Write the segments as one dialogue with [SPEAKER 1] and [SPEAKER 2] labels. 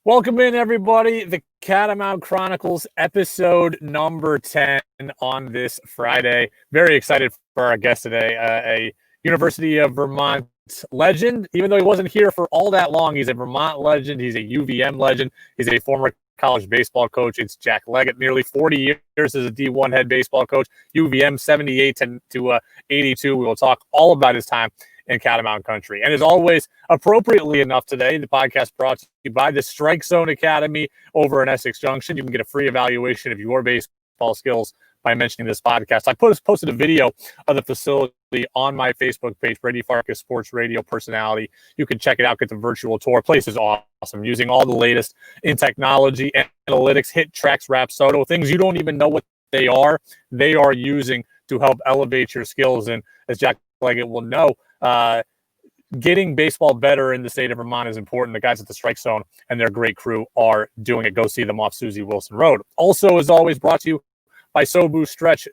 [SPEAKER 1] Welcome in, everybody. The Catamount Chronicles, episode number 10 on this Friday. Very excited for our guest today, a University of Vermont legend. Even though he wasn't here for all that long, he's a Vermont legend. He's a UVM legend. He's a former college baseball coach. It's Jack Leggett, nearly 40 years as a D1 head baseball coach. UVM 78 to 82. We will talk all about his time in Catamount country. And as always, appropriately enough today, the podcast brought to you by the Strike Zone Academy over in Essex Junction. You can get a free evaluation of your baseball skills by mentioning this podcast. I posted a video of the facility on my Facebook page, Brady Farkas, sports radio personality. You can check it out, get the virtual tour. Place is awesome, using all the latest in technology, analytics, hit tracks, Rapsodo, things you don't even know what they are using to help elevate your skills. And as Jack Leggett will know, getting baseball better in the state of Vermont is important. The guys at the Strike Zone and their great crew are doing it. Go see them off Susie Wilson Road. Also, as always, brought to you by Sobu Stretch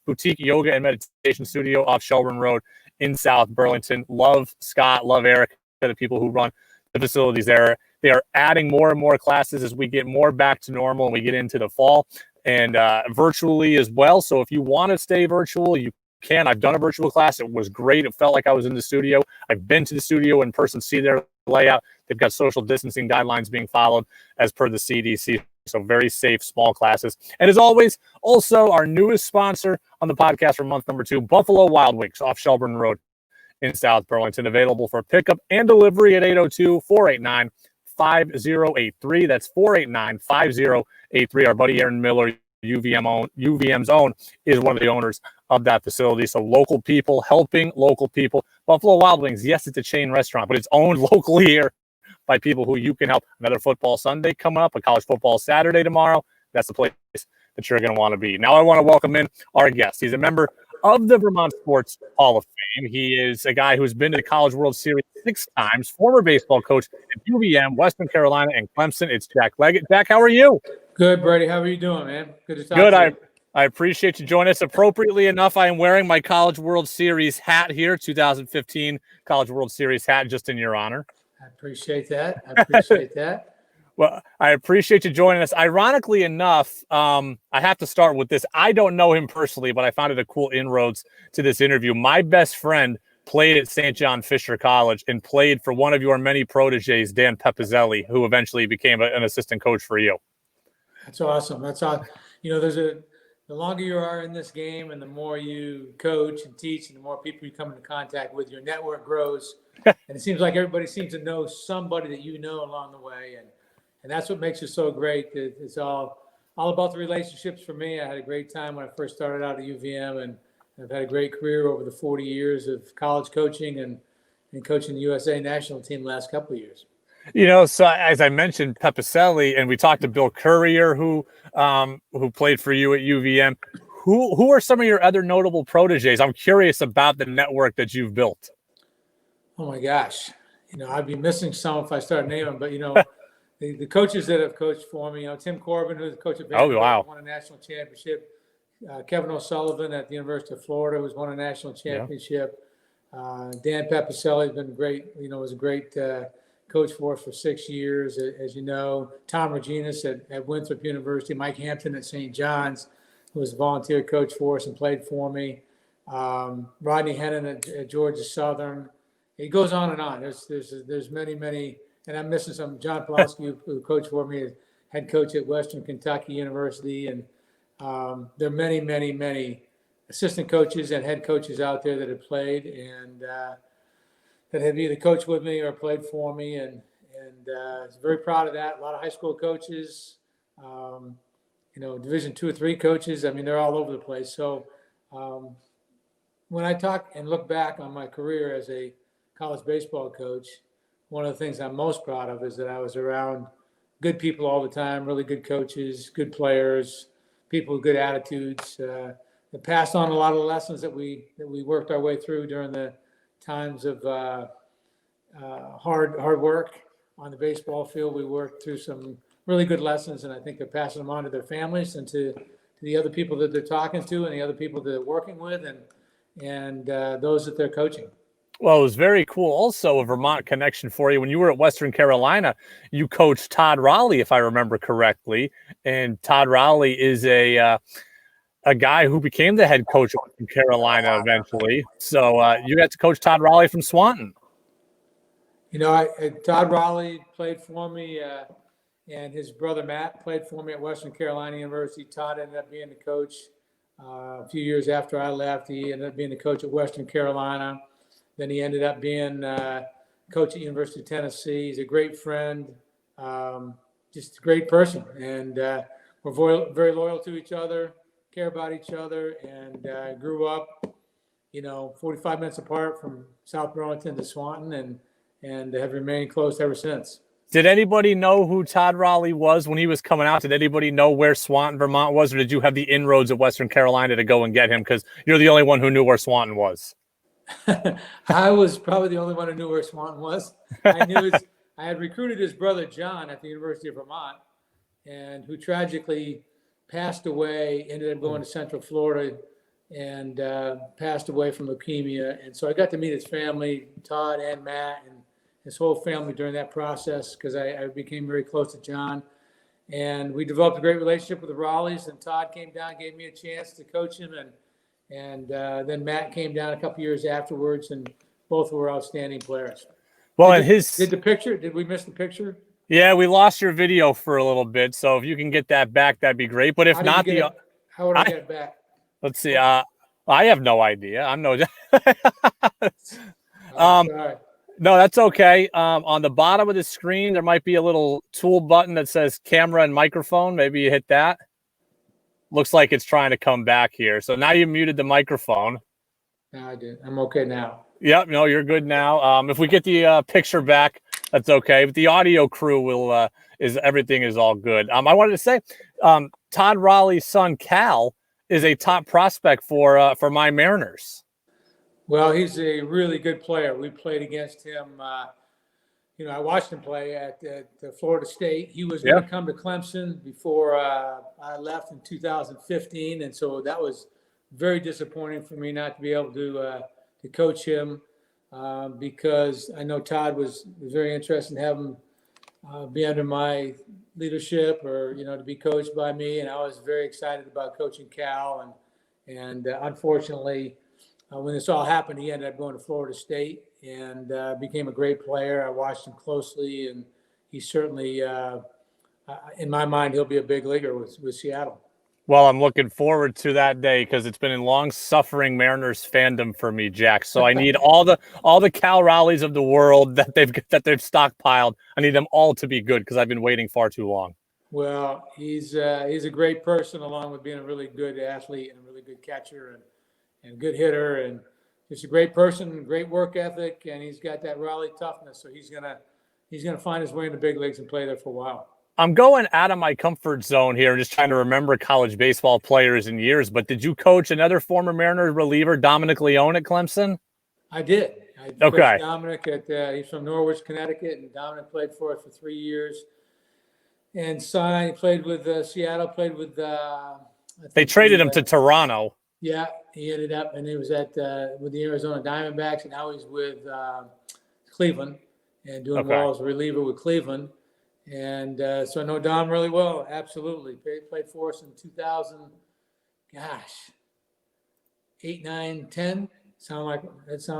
[SPEAKER 1] Boutique Yoga and Meditation Studio off Shelburne Road in South Burlington. Love Scott, love Eric, the people who run the facilities there. They are adding more and more classes as we get more back to normal and we get into the fall, and virtually as well. So if you want to stay virtual, you can. I've done a virtual class. It was great. It felt like I was in the studio. I've been to the studio in person, see their layout. They've got social distancing guidelines being followed as per the CDC. So very safe, small classes. And as always, also our newest sponsor on the podcast for month number 2, Buffalo Wild Wings off Shelburne Road in South Burlington. Available for pickup and delivery at 802-489-5083. That's 489-5083. Our buddy Aaron Miller, UVM's own, is one of the owners of that facility. So local people helping local people. Buffalo Wild Wings, yes, it's a chain restaurant, but it's owned locally here by people who you can help. Another football Sunday coming up, a college football Saturday tomorrow. That's the place that you're going to want to be. Now I want to welcome in our guest. He's a member of the Vermont Sports Hall of Fame. He is a guy who's been to the College World Series 6 times, former baseball coach at UVM, Western Carolina, and Clemson. It's Jack Leggett. Jack, how are you?
[SPEAKER 2] Good, Brady. How are you doing, man? Good to talk to you.
[SPEAKER 1] I appreciate you joining us. Appropriately enough, I am wearing my College World Series hat here, 2015 College World Series hat, just in your honor.
[SPEAKER 2] I appreciate that.
[SPEAKER 1] Well, I appreciate you joining us. Ironically enough, I have to start with this. I don't know him personally, but I found it a cool inroads to this interview. My best friend played at St. John Fisher College and played for one of your many proteges, Dan Pepizelli, who eventually became an assistant coach for you.
[SPEAKER 2] That's awesome. You know, the longer you are in this game and the more you coach and teach and the more people you come into contact with, your network grows. And it seems like everybody seems to know somebody that you know along the way. And that's what makes it so great. It's all about the relationships for me. I had a great time when I first started out at UVM, and I've had a great career over the 40 years of college coaching and coaching the USA national team the last couple of years.
[SPEAKER 1] You know, so as I mentioned, Pepicelli, and we talked to Bill Courier, who played for you at UVM. Who are some of your other notable proteges? I'm curious about the network that you've built.
[SPEAKER 2] Oh my gosh, you know, I'd be missing some if I start naming, but you know, the coaches that have coached for me, you know, Tim Corbin, who's the coach of Vanderbilt, won a national championship. Kevin O'Sullivan at the University of Florida, who's won a national championship. Yeah. Dan Pepicelli has been great. You know, was a great coach for us for 6 years, as you know. Tom Reginas at Winthrop University. Mike Hampton at St. John's, who was a volunteer coach for us and played for me. Rodney Hennon at Georgia Southern. It goes on and on. There's many, and I'm missing some. John Pulaski, who coached for me, head coach at Western Kentucky University, and there are many assistant coaches and head coaches out there that have played and that have either coached with me or played for me, and very proud of that. A lot of high school coaches, you know, Division II or III coaches. I mean, they're all over the place. So when I talk and look back on my career as a college baseball coach, one of the things I'm most proud of is that I was around good people all the time, really good coaches, good players, people with good attitudes, that passed on a lot of the lessons that we worked our way through during the times of hard work on the baseball field. We worked through some really good lessons, and I think they're passing them on to their families and to the other people that they're talking to and the other people that they're working with and those that they're coaching.
[SPEAKER 1] Well, it was very cool. Also, a Vermont connection for you. When you were at Western Carolina, you coached Todd Raleigh, if I remember correctly. And Todd Raleigh is a guy who became the head coach of Western Carolina eventually. So you got to coach Todd Raleigh from Swanton.
[SPEAKER 2] Todd Raleigh played for me, and his brother Matt played for me at Western Carolina University. Todd ended up being the coach a few years after I left. He ended up being the coach at Western Carolina. Then he ended up being coach at University of Tennessee. He's a great friend, just a great person. And we're very loyal to each other, care about each other, and grew up, 45 minutes apart from South Burlington to Swanton, and have remained close ever since.
[SPEAKER 1] Did anybody know who Todd Raleigh was when he was coming out? Did anybody know where Swanton, Vermont was? Or did you have the inroads of Western Carolina to go and get him? Because you're the only one who knew where Swanton was.
[SPEAKER 2] I was probably the only one who knew where Swanton was. I had recruited his brother John at the University of Vermont, and who tragically passed away, ended up going to Central Florida, and passed away from leukemia. And so I got to meet his family, Todd and Matt, and his whole family during that process, because I became very close to John. And we developed a great relationship with the Raleighs, and Todd came down, gave me a chance to coach him, and then Matt came down a couple years afterwards, and both were outstanding players.
[SPEAKER 1] Well,
[SPEAKER 2] did we miss the picture?
[SPEAKER 1] Yeah, we lost your video for a little bit, so if you can get that back, that'd be great. But if not,
[SPEAKER 2] how would I get it back?
[SPEAKER 1] Let's see. I have no idea. I'm no.
[SPEAKER 2] Sorry.
[SPEAKER 1] No, that's okay. On the bottom of the screen, there might be a little tool button that says camera and microphone. Maybe you hit that. Looks like it's trying to come back here. So now you muted the microphone.
[SPEAKER 2] No, I did. I'm okay now.
[SPEAKER 1] Yep. No, you're good now. If we get the picture back, that's okay. But the audio crew will everything is all good. I wanted to say, Todd Raleigh's son Cal is a top prospect for my Mariners.
[SPEAKER 2] Well, he's a really good player. We played against him. I watched him play at Florida State. He was going to come to Clemson before I left in 2015, and so that was very disappointing for me not to be able to coach him, because I know Todd was very interested in having be under my leadership, or to be coached by me, and I was very excited about coaching Cal, and unfortunately, when this all happened, he ended up going to Florida State and became a great player. I watched him closely, and he certainly, in my mind, he'll be a big leaguer with Seattle.
[SPEAKER 1] Well, I'm looking forward to that day, because it's been in long-suffering Mariners fandom for me, Jack. So I need all the Cal Raleighs of the world that they've stockpiled. I need them all to be good, because I've been waiting far too long.
[SPEAKER 2] Well, he's a great person, along with being a really good athlete and a really good catcher and good hitter, and just a great person, great work ethic, and he's got that Raleigh toughness. So he's gonna find his way in the big leagues and play there for a while.
[SPEAKER 1] I'm going out of my comfort zone here and just trying to remember college baseball players and years. But did you coach another former Mariners reliever, Dominic Leone, at Clemson?
[SPEAKER 2] I did.
[SPEAKER 1] Okay.
[SPEAKER 2] Dominic he's from Norwich, Connecticut, and Dominic played for us for 3 years. And played with Seattle, played with.
[SPEAKER 1] They traded him to Toronto.
[SPEAKER 2] Yeah, he ended up, and he was with the Arizona Diamondbacks, and now he's with Cleveland and doing well as a reliever with Cleveland. And so I know Dom really well. Absolutely. Played for us in 2000, 8, 9, 10. Sound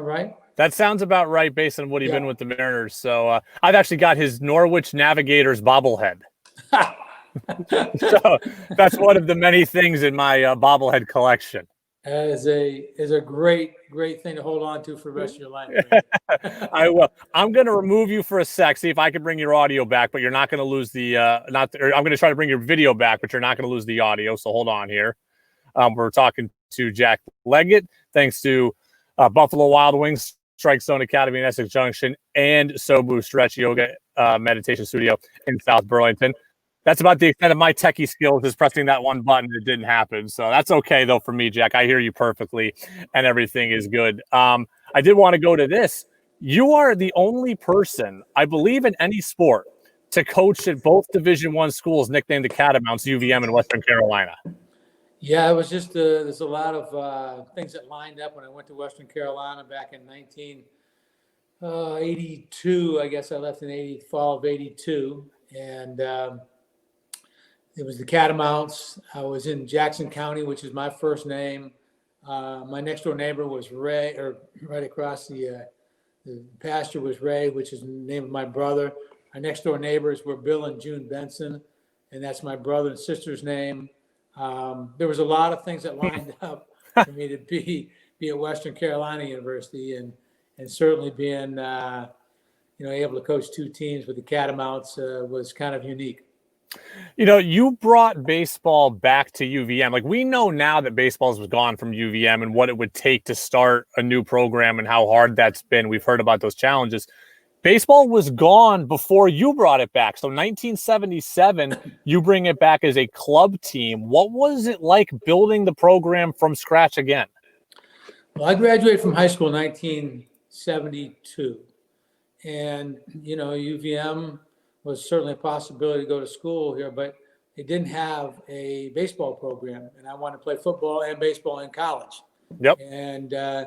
[SPEAKER 2] right?
[SPEAKER 1] That sounds about right based on what he's been with the Mariners. So I've actually got his Norwich Navigators bobblehead. So that's one of the many things in my bobblehead collection.
[SPEAKER 2] That is a great thing to hold on to for the rest of your life.
[SPEAKER 1] I will. I'm going to remove you for a sec, see if I can bring your audio back, but you're not going to lose I'm going to try to bring your video back, but you're not going to lose the audio. So hold on here. We're talking to Jack Leggett, thanks to Buffalo Wild Wings, Strike Zone Academy in Essex Junction, and Sobu Stretch Yoga Meditation Studio in South Burlington. That's about the extent of my techie skills, is pressing that one button. It didn't happen. So that's okay, though, for me, Jack. I hear you perfectly, and everything is good. I did want to go to this. You are the only person, I believe, in any sport to coach at both Division I schools nicknamed the Catamounts, UVM in Western Carolina.
[SPEAKER 2] Yeah, it was just there's a lot of things that lined up when I went to Western Carolina back in 82. I guess I left in fall of 82. And it was the Catamounts. I was in Jackson County, which is my first name. My next door neighbor was Ray, or right across the pasture was Ray, which is the name of my brother. Our next door neighbors were Bill and June Benson, and that's my brother and sister's name. There was a lot of things that lined up for me to be at Western Carolina University, and certainly being able to coach two teams with the Catamounts was kind of unique.
[SPEAKER 1] You brought baseball back to UVM. Like, we know now that baseball was gone from UVM and what it would take to start a new program and how hard that's been. We've heard about those challenges. Baseball was gone before you brought it back. So 1977, you bring it back as a club team. What was it like building the program from scratch again?
[SPEAKER 2] Well, I graduated from high school in 1972. And, UVM was certainly a possibility to go to school here, but it didn't have a baseball program. And I wanted to play football and baseball in college.
[SPEAKER 1] Yep.
[SPEAKER 2] And I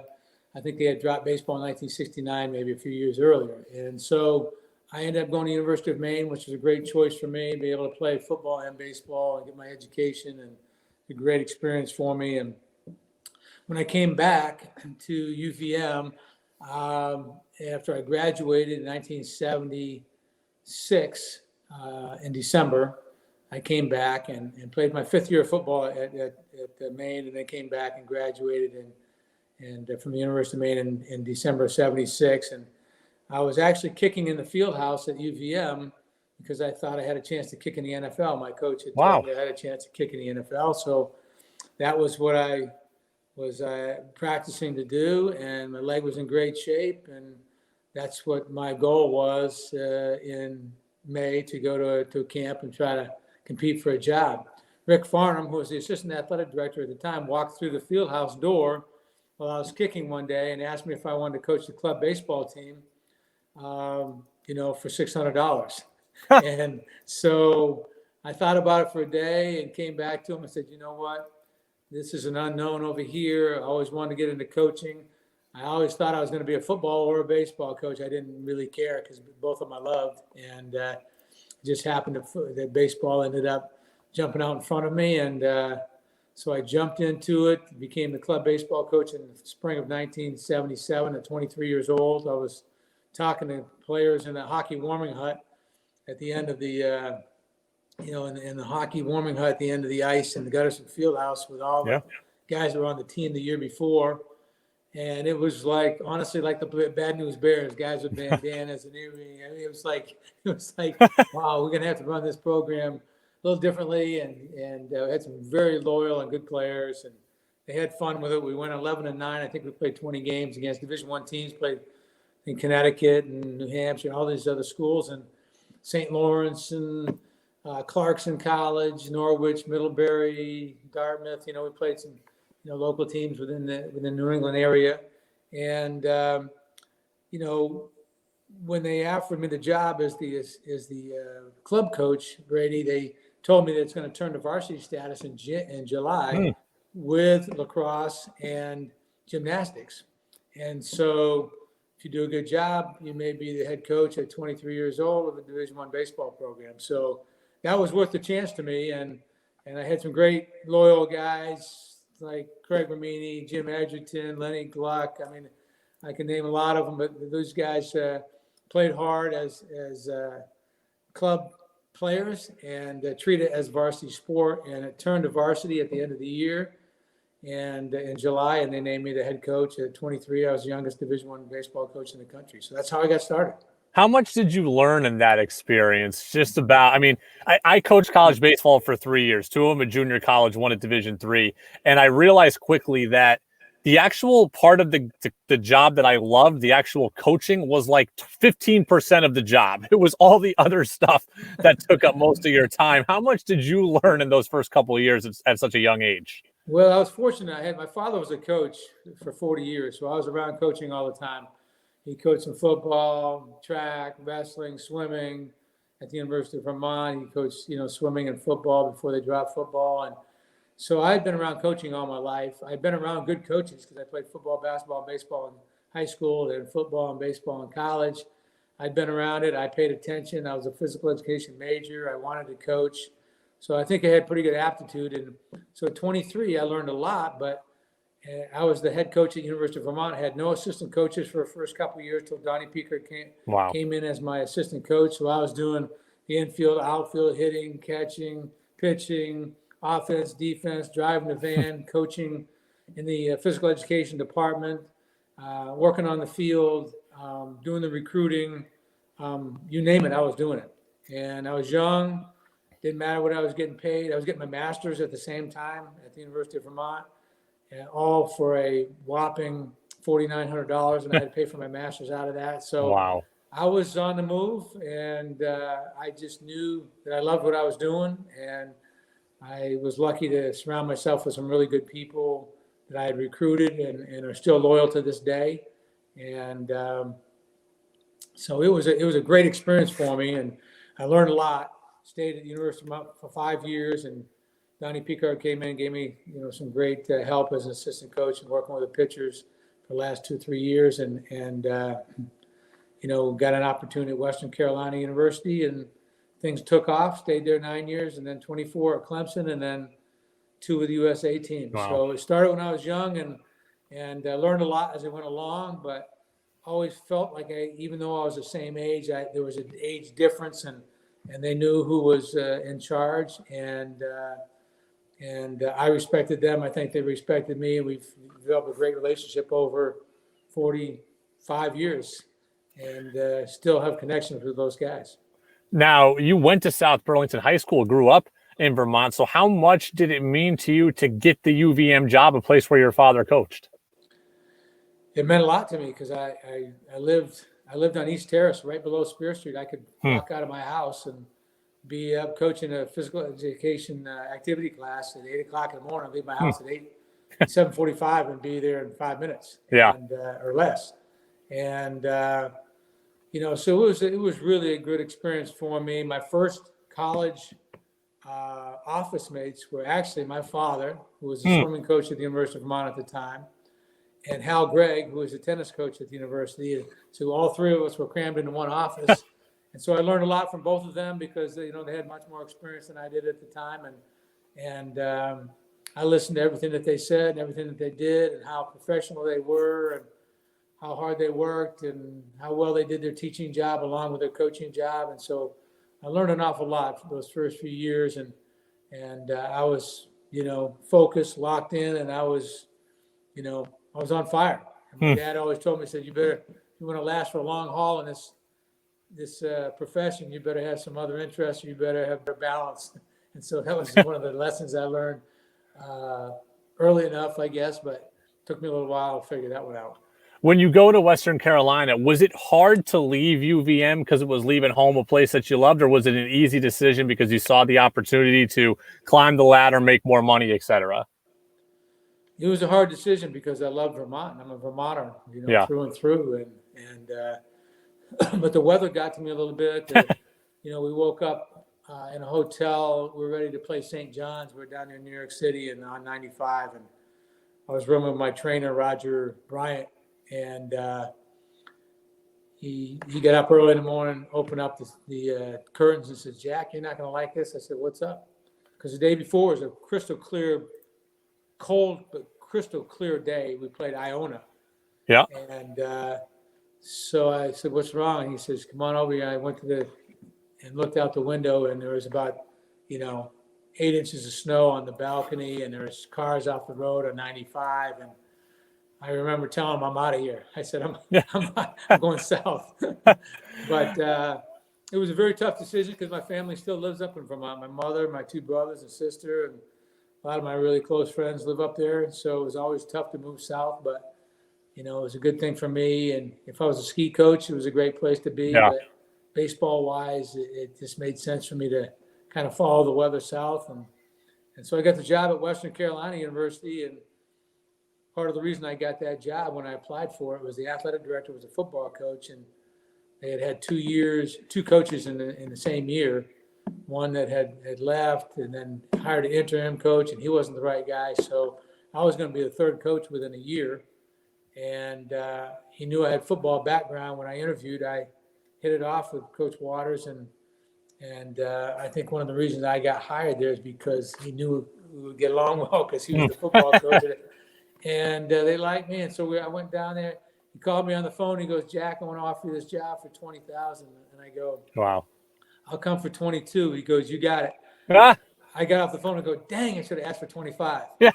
[SPEAKER 2] think they had dropped baseball in 1969, maybe a few years earlier. And so I ended up going to the University of Maine, which was a great choice for me, be able to play football and baseball and get my education, and a great experience for me. And when I came back to UVM, after I graduated in 1976, in December, I came back and played my fifth year of football at Maine, and then came back and graduated and from the University of Maine in December of 76. And I was actually kicking in the field house at UVM because I thought I had a chance to kick in the NFL. My coach had told me I had a chance to kick in the NFL. So that was what I was practicing to do, and my leg was in great shape. And that's what my goal was in May, to go to camp and try to compete for a job. Rick Farnham, who was the assistant athletic director at the time, walked through the field house door while I was kicking one day and asked me if I wanted to coach the club baseball team, for $600. And so I thought about it for a day and came back to him and said, you know what, this is an unknown over here. I always wanted to get into coaching. I always thought I was going to be a football or a baseball coach. I didn't really care because both of them I loved. And it just happened that baseball ended up jumping out in front of me. And so I jumped into it, became the club baseball coach in the spring of 1977 at 23 years old. I was talking to players in the hockey warming hut at the end of the, in the hockey warming hut at the end of the ice in the Gutterson Fieldhouse with all the guys who were on the team the year before. And it was like, honestly, like the Bad News Bears, guys with bandanas and everything. I mean, it was like, wow, we're going to have to run this program a little differently. And had some very loyal and good players, and they had fun with it. We went 11-9. I think we played 20 games against Division I teams, played in Connecticut and New Hampshire, and all these other schools, and St. Lawrence and Clarkson College, Norwich, Middlebury, Dartmouth. We played some local teams within the New England area. And when they offered me the job as the club coach, Brady, they told me that it's going to turn to varsity status in July with lacrosse and gymnastics. And so if you do a good job, you may be the head coach at 23 years old of a Division I baseball program. So that was worth the chance to me. And I had some great loyal guys like Craig Ramini, Jim Edgerton, Lenny Gluck. I mean, I can name a lot of them, but those guys played hard as club players and treated it as varsity sport. And it turned to varsity at the end of the year, and in July, and they named me the head coach at 23. I was the youngest Division I baseball coach in the country. So that's how I got started.
[SPEAKER 1] How much did you learn in that experience? I coached college baseball for 3 years, 2 of them at junior college, 1 at Division III. And I realized quickly that the actual part of the job that I loved, the actual coaching, was like 15% of the job. It was all the other stuff that took up most of your time. How much did you learn in those first couple of years at such a young age?
[SPEAKER 2] Well, I was fortunate. My father was a coach for 40 years, so I was around coaching all the time. He coached some football, track, wrestling, swimming at the University of Vermont. He coached, swimming and football before they dropped football. And so I'd been around coaching all my life. I'd been around good coaches because I played football, basketball, baseball, and high school, then football and baseball in college. I'd been around it. I paid attention. I was a physical education major. I wanted to coach. So I think I had pretty good aptitude. And so at 23, I learned a lot, but I was the head coach at University of Vermont. I had no assistant coaches for the first couple of years till Donnie Pickard came in as my assistant coach. So I was doing the infield, outfield, hitting, catching, pitching, offense, defense, driving the van, coaching in the physical education department, working on the field, doing the recruiting, you name it, I was doing it. And I was young, didn't matter what I was getting paid. I was getting my master's at the same time at the University of Vermont, and all for a whopping $4,900, and I had to pay for my master's out of that. So
[SPEAKER 1] wow.
[SPEAKER 2] I was on the move, and I just knew that I loved what I was doing, and I was lucky to surround myself with some really good people that I had recruited and are still loyal to this day. And so it was a great experience for me, and I learned a lot. Stayed at the University of Vermont for 5 years, and Donnie Pickard came in and gave me, some great help as an assistant coach and working with the pitchers for the last 2-3 years, and got an opportunity at Western Carolina University, and things took off. Stayed there 9 years, and then 24 at Clemson, and then 2 with the USA team.
[SPEAKER 1] Wow.
[SPEAKER 2] So it started when I was young, and I learned a lot as I went along, but always felt like even though I was the same age, there was an age difference, and they knew who was in charge, and I respected them. I think they respected me, and we've developed a great relationship over 45 years, and still have connections with those guys.
[SPEAKER 1] Now, you went to South Burlington High School, grew up in Vermont. So how much did it mean to you to get the UVM job, a place where your father coached?
[SPEAKER 2] It meant a lot to me because I lived on East Terrace, right below Spear Street. I could walk out of my house and be up coaching a physical education activity class at 8 o'clock in the morning. Leave my house at 7:45 and be there in 5 minutes, or less. And so it was really a good experience for me. My first college office mates were actually my father, who was a swimming coach at the University of Vermont at the time, and Hal Gregg, who was a tennis coach at the university. And so all three of us were crammed into one office. And so I learned a lot from both of them because they had much more experience than I did at the time. And I listened to everything that they said and everything that they did and how professional they were and how hard they worked and how well they did their teaching job along with their coaching job. And so I learned an awful lot for those first few years. And I was, focused, locked in, and I was on fire. And my dad always told me, he said, you want to last for a long haul in this profession, you better have some other interests, you better have better balance. And so that was one of the lessons I learned early enough, I guess, but it took me a little while to figure that one out.
[SPEAKER 1] When you go to Western Carolina, was it hard to leave UVM because it was leaving home, a place that you loved, or was it an easy decision because you saw the opportunity to climb the ladder, make more money, et cetera?
[SPEAKER 2] It was a hard decision because I love Vermont, and I'm a Vermonter, through and through. But the weather got to me a little bit. We woke up in a hotel. We were ready to play St. John's. We're down in New York City and on 95. And I was rooming with my trainer, Roger Bryant. And he got up early in the morning, opened up the curtains and said, Jack, you're not going to like this. I said, what's up? Because the day before was a crystal clear, cold, but crystal clear day. We played Iona.
[SPEAKER 1] Yeah.
[SPEAKER 2] And so I said, what's wrong? And he says, come on over here. I went and looked out the window, and there was about, 8 inches of snow on the balcony, and there was cars off the road on 95. And I remember telling him, I'm out of here. I said, I'm going south. But it was a very tough decision because my family still lives up in Vermont. My mother, my 2 brothers and sister, and a lot of my really close friends live up there. So it was always tough to move south, but it was a good thing for me. And if I was a ski coach, it was a great place to be.
[SPEAKER 1] Yeah.
[SPEAKER 2] But baseball wise, it just made sense for me to kind of follow the weather south. And so I got the job at Western Carolina University. And part of the reason I got that job when I applied for it was the athletic director was a football coach. And they had 2 coaches in the same year. One that had left and then hired an interim coach, and he wasn't the right guy. So I was going to be the 3rd coach within a year. And he knew I had football background. When I interviewed, I hit it off with Coach Waters, and I think one of the reasons I got hired there is because he knew we would get along well because he was the football coach. And they liked me, and so I went down there. He called me on the phone. He goes, "Jack, I want to offer you this job for $20,000." And I go,
[SPEAKER 1] Wow.
[SPEAKER 2] "I'll come for 22." He goes, "You got it."
[SPEAKER 1] Ah.
[SPEAKER 2] I got off the phone and go, "Dang, I should have asked for 25."
[SPEAKER 1] Yeah.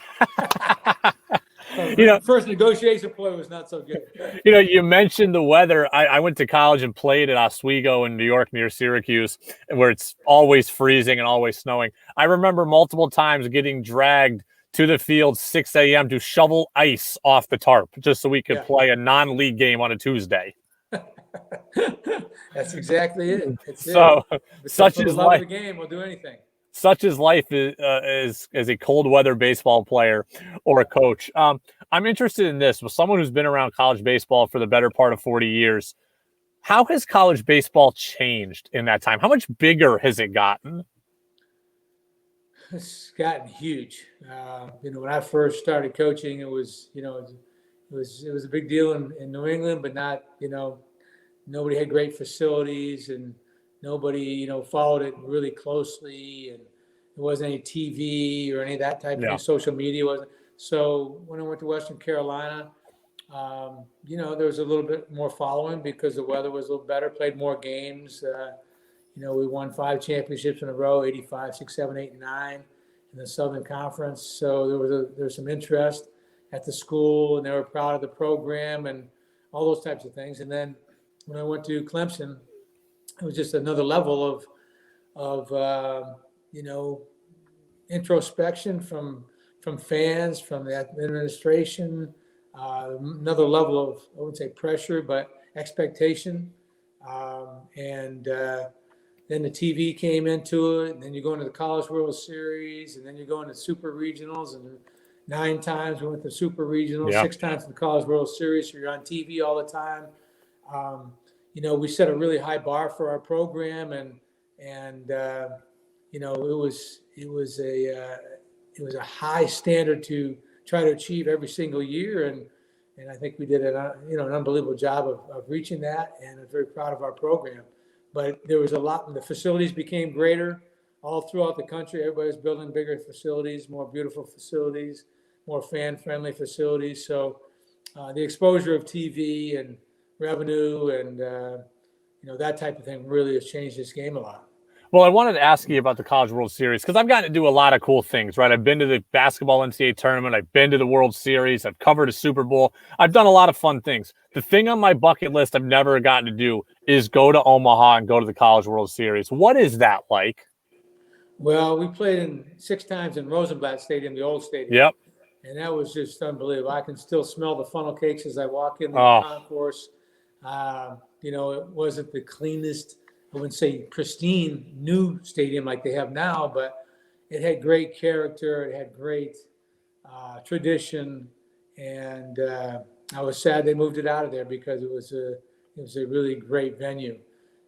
[SPEAKER 2] So first negotiation play was not so good.
[SPEAKER 1] You mentioned the weather. I went to college and played at Oswego in New York near Syracuse, where it's always freezing and always snowing. I remember multiple times getting dragged to the field 6 a.m. to shovel ice off the tarp just so we could play a non-league game on a Tuesday.
[SPEAKER 2] That's exactly it.
[SPEAKER 1] Such is life.
[SPEAKER 2] The game, we'll do anything.
[SPEAKER 1] Such is life as a cold weather baseball player or a coach. I'm interested in this. With someone who's been around college baseball for the better part of 40 years, how has college baseball changed in that time? How much bigger has it gotten?
[SPEAKER 2] It's gotten huge. When I first started coaching, it was a big deal in New England, but not, nobody had great facilities and nobody, followed it really closely, and there wasn't any TV or any of that type of thing. Social media wasn't. So when I went to Western Carolina, there was a little bit more following because the weather was a little better, played more games. We won 5 championships in a row, 85, 6, 7, 8, and 9 in the Southern Conference. So there was some interest at the school, and they were proud of the program and all those types of things. And then when I went to Clemson, it was just another level of introspection from fans, from the administration, another level of, I wouldn't say pressure, but expectation. Then the TV came into it, and then you go into the College World Series, and then you go into Super Regionals, and 9 times we went to Super Regionals, 6 times to the College World Series, so you're on TV all the time. We set a really high bar for our program, and it was a high standard to try to achieve every single year, and I think we did an unbelievable job of reaching that, and I'm very proud of our program. But there was a lot, and the facilities became greater all throughout the country. Everybody was building bigger facilities, more beautiful facilities, more fan-friendly facilities. So the exposure of TV and revenue and that type of thing really has changed this game a lot.
[SPEAKER 1] Well, I wanted to ask you about the College World Series because I've gotten to do a lot of cool things, right? I've been to the basketball NCAA tournament. I've been to the World Series. I've covered a Super Bowl. I've done a lot of fun things. The thing on my bucket list I've never gotten to do is go to Omaha and go to the College World Series. What is that like?
[SPEAKER 2] Well, we played 6 times in Rosenblatt Stadium, the old stadium.
[SPEAKER 1] Yep.
[SPEAKER 2] And that was just unbelievable. I can still smell the funnel cakes as I walk in the concourse. It wasn't the cleanest, I wouldn't say pristine new stadium like they have now, but it had great character. It had great tradition, and I was sad they moved it out of there because it was a really great venue.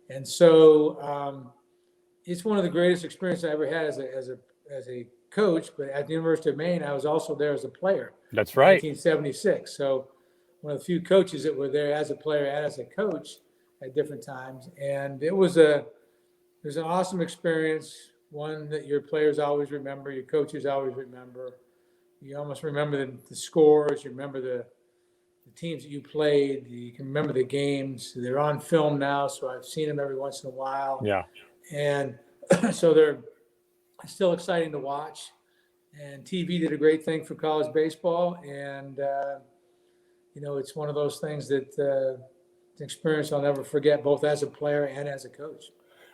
[SPEAKER 2] And so it's one of the greatest experiences I ever had as a coach. But at the University of Maine, I was also there as a player.
[SPEAKER 1] That's right.
[SPEAKER 2] 1976. So one of the few coaches that were there as a player and as a coach at different times. And it was an awesome experience, one that your players always remember, your coaches always remember. You almost remember the scores, you remember the teams that you played, you can remember the games. They're on film now, so I've seen them every once in a while.
[SPEAKER 1] Yeah.
[SPEAKER 2] And so they're still exciting to watch. And TV did a great thing for college baseball. And, it's one of those things that experience I'll never forget, both as a player and as a coach.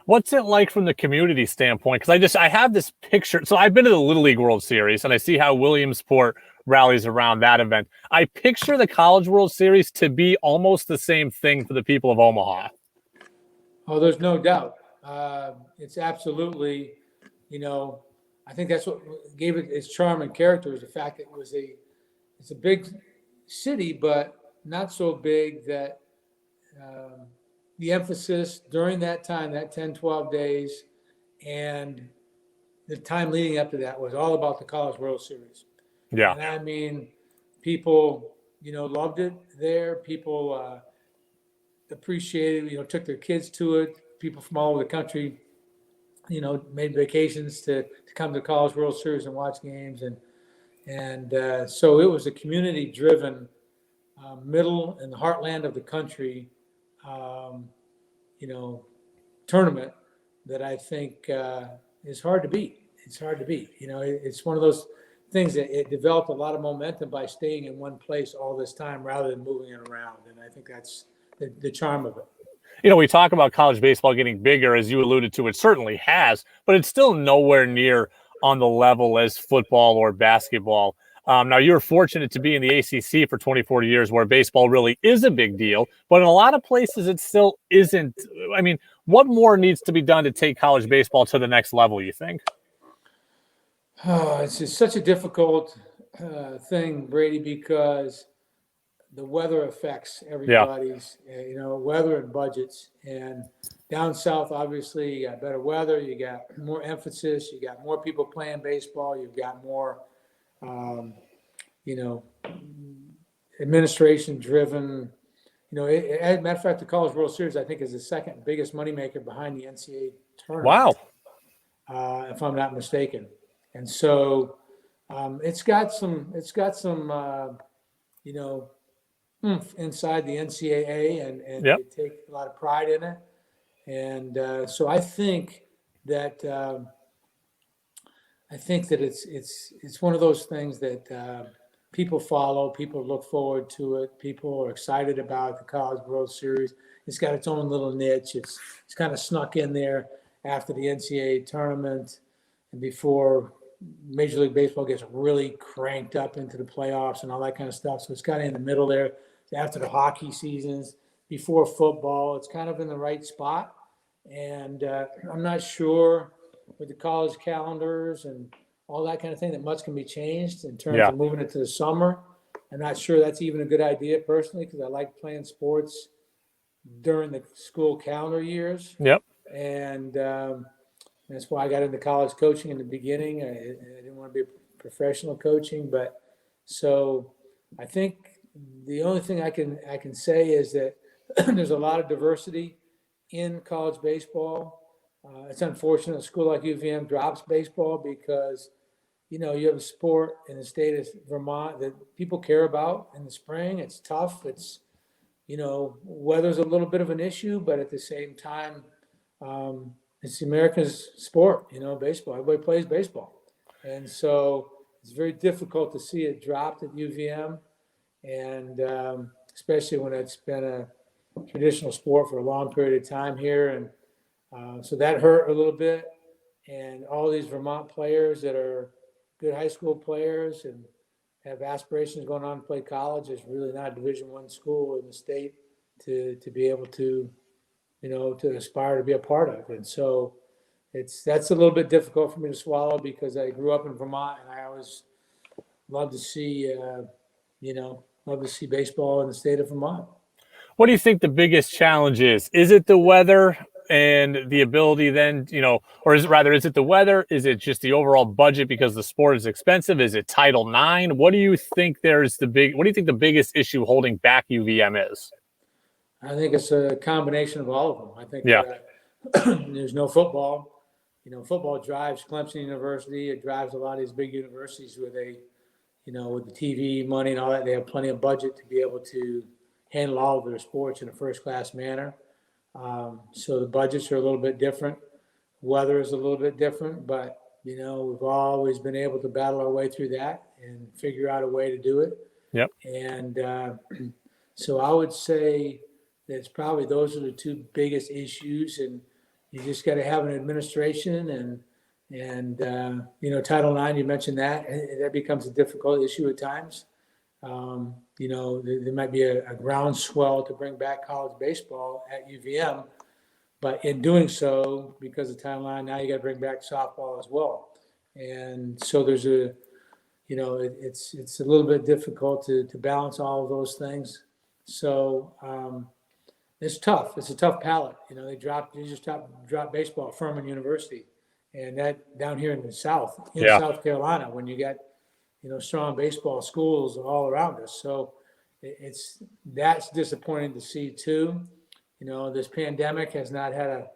[SPEAKER 1] What's it like from the community standpoint? Because I have this picture. So I've been to the Little League World Series, and I see how Williamsport rallies around that event. I picture the College World Series to be almost the same thing for the people of Omaha.
[SPEAKER 2] Oh, there's no doubt. It's absolutely, I think that's what gave it its charm and character, is the fact that it's a big city, but not so big that the emphasis during that time, that 10, 12 days, and the time leading up to that was all about the College World Series.
[SPEAKER 1] Yeah.
[SPEAKER 2] And I mean, people loved it there. People appreciated, took their kids to it. People from all over the country, made vacations to come to the College World Series and watch games. And so it was a community-driven, middle and the heartland of the country, tournament that I think is hard to beat. It's hard to beat. It's one of those things that it developed a lot of momentum by staying in one place all this time rather than moving it around. And I think that's the charm of it.
[SPEAKER 1] We talk about college baseball getting bigger, as you alluded to. It certainly has, but it's still nowhere near on the level as football or basketball. Now, you're fortunate to be in the ACC for 24 years where baseball really is a big deal, but in a lot of places it still isn't. I mean, what more needs to be done to take college baseball to the next level, you think?
[SPEAKER 2] It's just such a difficult thing, Brady, because the weather affects everybody's, weather and budgets. And down south, obviously, you got better weather, you got more emphasis, you got more people playing baseball, you've got more, administration-driven. As a matter of fact, the College World Series, I think, is the second biggest moneymaker behind the NCAA tournament.
[SPEAKER 1] Wow.
[SPEAKER 2] If I'm not mistaken. And so it's got some oomph inside the NCAA, and
[SPEAKER 1] Yep.
[SPEAKER 2] they take a lot of pride in it. And so I think that it's one of those things that people follow, people look forward to it, people are excited about the College World Series. It's got its own little niche. It's kind of snuck in there after the NCAA tournament and before Major League Baseball gets really cranked up into the playoffs and all that kind of stuff. So it's kind of in the middle there after the hockey seasons, before football. It's kind of in the right spot. And I'm not sure with the college calendars and all that kind of thing that much can be changed in terms of moving it to the summer. I'm not sure that's even a good idea personally, because I like playing sports during the school calendar years.
[SPEAKER 1] Yep.
[SPEAKER 2] And that's why I got into college coaching in the beginning. I didn't want to be professional coaching, but so I think the only thing I can say is that there's a lot of diversity in college baseball. It's unfortunate a school like UVM drops baseball because, you have a sport in the state of Vermont that people care about in the spring. It's tough. It's, weather's a little bit of an issue, but at the same time, it's the America's sport, baseball. Everybody plays baseball. And so it's very difficult to see it dropped at UVM, and especially when it's been a traditional sport for a long period of time here. And so that hurt a little bit. And all these Vermont players that are good high school players and have aspirations going on to play college, is really not a Division I school in the state to be able to to aspire to be a part of. And so that's a little bit difficult for me to swallow, because I grew up in Vermont and I always love to see, baseball in the state of Vermont.
[SPEAKER 1] What do you think the biggest challenge is? Is it the weather and the ability then, or is it the weather? Is it just the overall budget because the sport is expensive? Is it Title IX? What do you think the biggest issue holding back UVM is?
[SPEAKER 2] I think it's a combination of all of them. I think there's no football. Football drives Clemson University. It drives a lot of these big universities where they, with the TV money and all that, they have plenty of budget to be able to handle all of their sports in a first-class manner. So the budgets are a little bit different. Weather is a little bit different, but, we've always been able to battle our way through that and figure out a way to do it.
[SPEAKER 1] Yep.
[SPEAKER 2] And so I would say that's probably those are the two biggest issues, and you just got to have an administration and Title IX. You mentioned that, and that becomes a difficult issue at times. There might be a groundswell to bring back college baseball at UVM, but in doing so, because of Title IX, now you got to bring back softball as well, and so there's it's a little bit difficult to balance all of those things. So. It's tough. It's a tough palette. They just dropped baseball at Furman University, and that down here in the South, South Carolina, when you got, strong baseball schools all around us. So that's disappointing to see too. This pandemic has not had a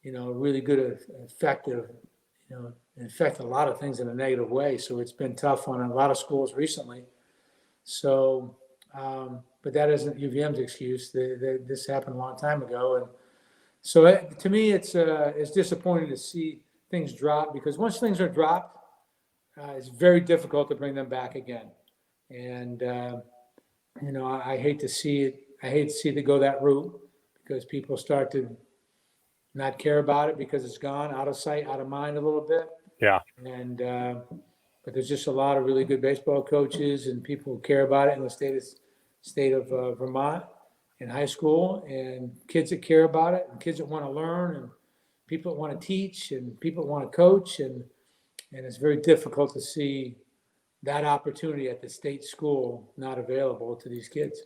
[SPEAKER 2] really good effective, affect a lot of things in a negative way. So it's been tough on a lot of schools recently. So, but that isn't UVM's excuse. This happened a long time ago, and so to me, it's disappointing to see things drop, because once things are dropped, it's very difficult to bring them back again. And I hate to see it. I hate to see it go that route, because people start to not care about it because it's gone out of sight, out of mind a little bit.
[SPEAKER 1] Yeah.
[SPEAKER 2] And but there's just a lot of really good baseball coaches and people who care about it in the state of Vermont, in high school, and kids that care about it, and kids that want to learn, and people that want to teach, and people that want to coach, and it's very difficult to see that opportunity at the state school not available to these kids.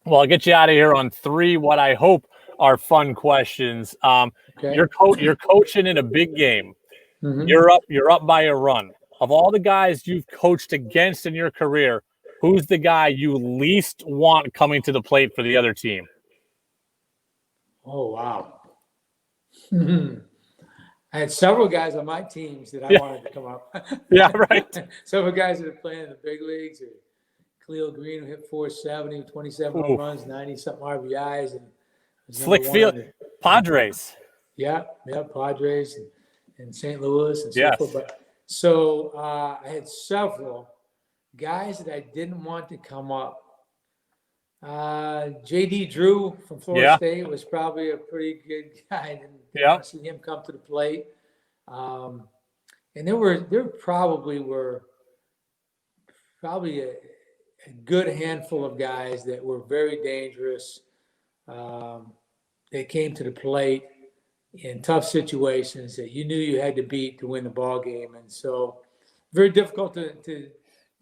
[SPEAKER 1] Well, I'll get you out of here on 3 what I hope are fun questions.
[SPEAKER 2] Okay.
[SPEAKER 1] You're coaching in a big game.
[SPEAKER 2] Mm-hmm.
[SPEAKER 1] You're up by a run. Of all the guys you've coached against in your career, who's the guy you least want coming to the plate for the other team?
[SPEAKER 2] Oh, wow. I had several guys on my teams that I wanted to come up.
[SPEAKER 1] Yeah, right.
[SPEAKER 2] Several guys that are playing in the big leagues, or Cleo Green, who hit 470, 27 home runs, 90-something RBIs. And
[SPEAKER 1] Slick field. Padres.
[SPEAKER 2] Yeah, Padres and St. Louis and so forth. But so I had several guys that I didn't want to come up. J.D. Drew from Florida State was probably a pretty good guy. Didn't want to see him come to the plate. And there probably were a good handful of guys that were very dangerous. They came to the plate in tough situations that you knew you had to beat to win the ball game. And so very difficult to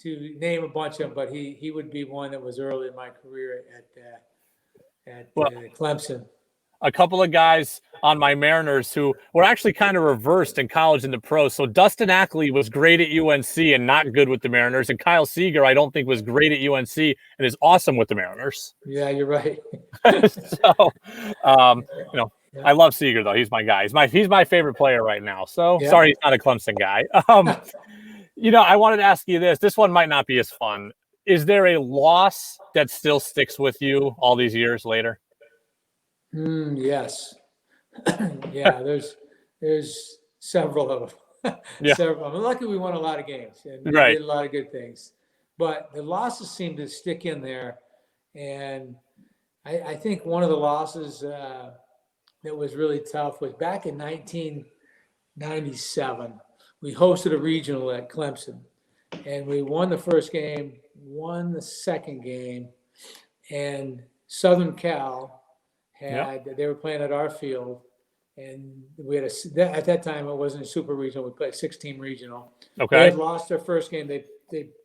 [SPEAKER 2] name a bunch of them, but he would be one that was early in my career at Clemson.
[SPEAKER 1] A couple of guys on my Mariners who were actually kind of reversed in college and the pros. So Dustin Ackley was great at UNC and not good with the Mariners. And Kyle Seager, I don't think, was great at UNC and is awesome with the Mariners.
[SPEAKER 2] Yeah, you're right.
[SPEAKER 1] So, I love Seager, though. He's my guy. He's my favorite player right now. So sorry he's not a Clemson guy. I wanted to ask you this. This one might not be as fun. Is there a loss that still sticks with you all these years later?
[SPEAKER 2] Yes. Yeah, there's several of them. Several. I'm lucky we won a lot of games and we did a lot of good things. But the losses seem to stick in there. And I think one of the losses that was really tough was back in 1997. We hosted a regional at Clemson, and we won the first game, won the second game, and Southern Cal they were playing at our field, and we had at that time it wasn't a super regional. We played 6-team regional.
[SPEAKER 1] Okay.
[SPEAKER 2] They had lost their first game. They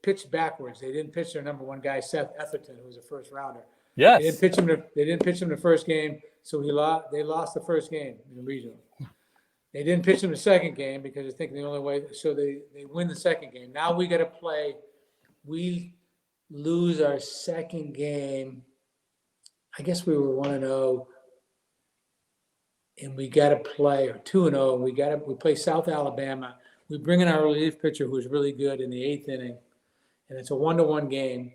[SPEAKER 2] pitched backwards. They didn't pitch their number one guy, Seth Etherton, who was a first rounder.
[SPEAKER 1] Yes.
[SPEAKER 2] They didn't pitch him the first game, so they lost the first game in the regional. They didn't pitch him the second game because I think the only way, so they win the second game. Now we got to play. We lose our second game. I guess we were 1-0, and we got to play, or 2-0. We play South Alabama. We bring in our relief pitcher, who's really good, in the 8th inning, and it's a 1-1 game.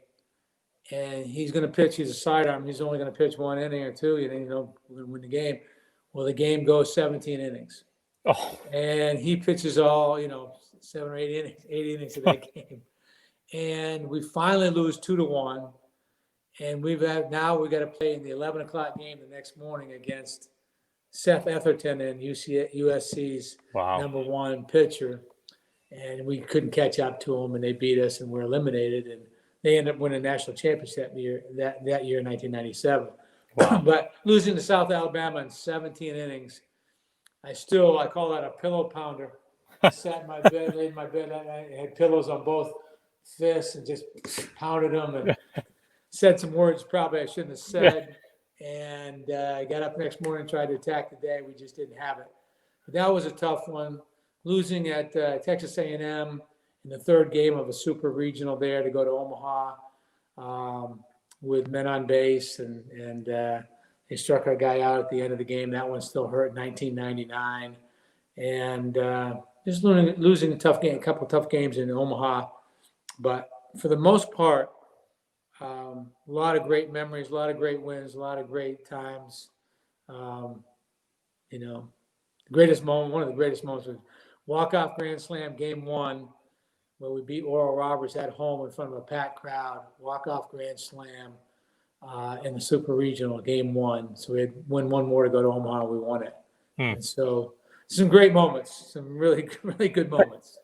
[SPEAKER 2] And he's going to pitch. He's a sidearm. He's only going to pitch 1 inning or 2. We're going to win the game. Well, the game goes 17 innings.
[SPEAKER 1] Oh.
[SPEAKER 2] And he pitches all, 7 or 8 innings of that game. And we finally lose 2-1. And we got to play in the 11 o'clock game the next morning against Seth Etherton and USC's number 1 pitcher. And we couldn't catch up to them, and they beat us, and we're eliminated. And they ended up winning a national championship that year, in 1997. Wow. But losing to South Alabama in 17 innings, I call that a pillow pounder. I sat in my bed, laid in my bed, I had pillows on both fists and just pounded them and said some words probably I shouldn't have said. And I got up next morning and tried to attack the day. We just didn't have it. But that was a tough one. Losing at Texas A&M in the third game of a super regional there to go to Omaha with men on base, and they struck our guy out at the end of the game. That one still hurt. 1999, and just losing a couple tough games in Omaha, but for the most part, a lot of great memories, a lot of great wins, a lot of great times. You know, the greatest moment, one of the greatest moments was walk-off grand slam, game 1, where we beat Oral Roberts at home in front of a packed crowd. Walk-off grand slam in the Super Regional, game 1. So we had win one more to go to Omaha. We won it. And so some great moments, some really, really good moments.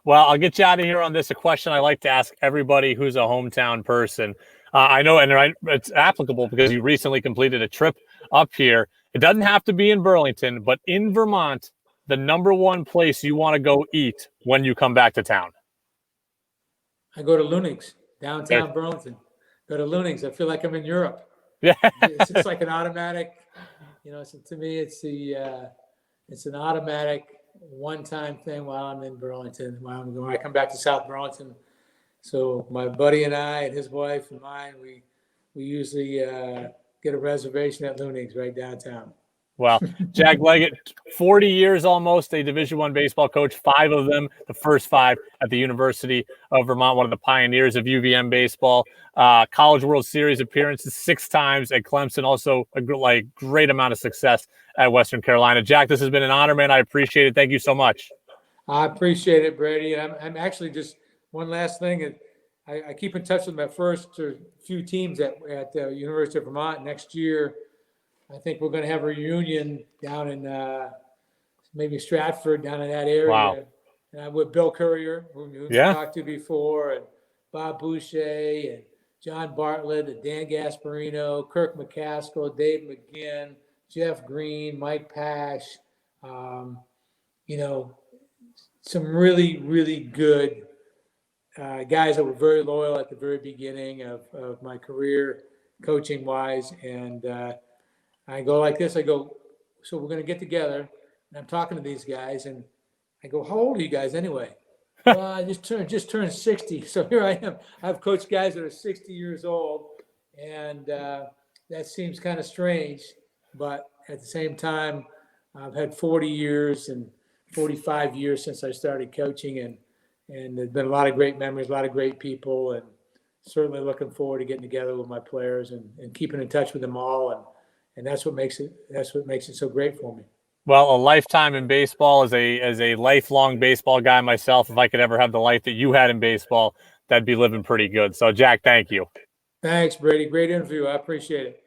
[SPEAKER 1] Well, I'll get you out of here on this. A question I like to ask everybody who's a hometown person. I know, and it's applicable because you recently completed a trip up here. It doesn't have to be in Burlington, but in Vermont, the number one place you want to go eat when you come back to town.
[SPEAKER 2] I go to Luning's, downtown Burlington. Go to Luning's. I feel like I'm in Europe.
[SPEAKER 1] Yeah.
[SPEAKER 2] It's like an automatic, to me, it's an automatic one-time thing while I'm in Burlington, when I come back to South Burlington. So my buddy and I and his wife and mine, we usually get a reservation at Luning's right downtown.
[SPEAKER 1] Well, Jack Leggett, 40 years almost, a Division I baseball coach, 5 of them, the first 5 at the University of Vermont, one of the pioneers of UVM baseball. College World Series appearances 6 times at Clemson, also a great amount of success at Western Carolina. Jack, this has been an honor, man. I appreciate it. Thank you so much.
[SPEAKER 2] I appreciate it, Brady. I'm actually just one last thing. I keep in touch with my first few teams at the University of Vermont. Next year, I think we're going to have a reunion down in maybe Stratford, down in that area.
[SPEAKER 1] Wow.
[SPEAKER 2] And with Bill Courier, who we talked to before, and Bob Boucher, and John Bartlett, and Dan Gasparino, Kirk McCaskill, Dave McGinn, Jeff Green, Mike Pash. Some really, really good guys that were very loyal at the very beginning of my career, coaching wise. And I go like this. I go, so we're going to get together, and I'm talking to these guys, and I go, how old are you guys anyway? Well, I just turned 60. So here I am. I've coached guys that are 60 years old, and that seems kind of strange. But at the same time, I've had 40 years and 45 years since I started coaching, and there's been a lot of great memories, a lot of great people, and certainly looking forward to getting together with my players and keeping in touch with them all. And that's what makes it so great for me.
[SPEAKER 1] Well, a lifetime in baseball, as a lifelong baseball guy myself, if I could ever have the life that you had in baseball, that'd be living pretty good. So, Jack, thank you.
[SPEAKER 2] Thanks, Brady. Great interview. I appreciate it.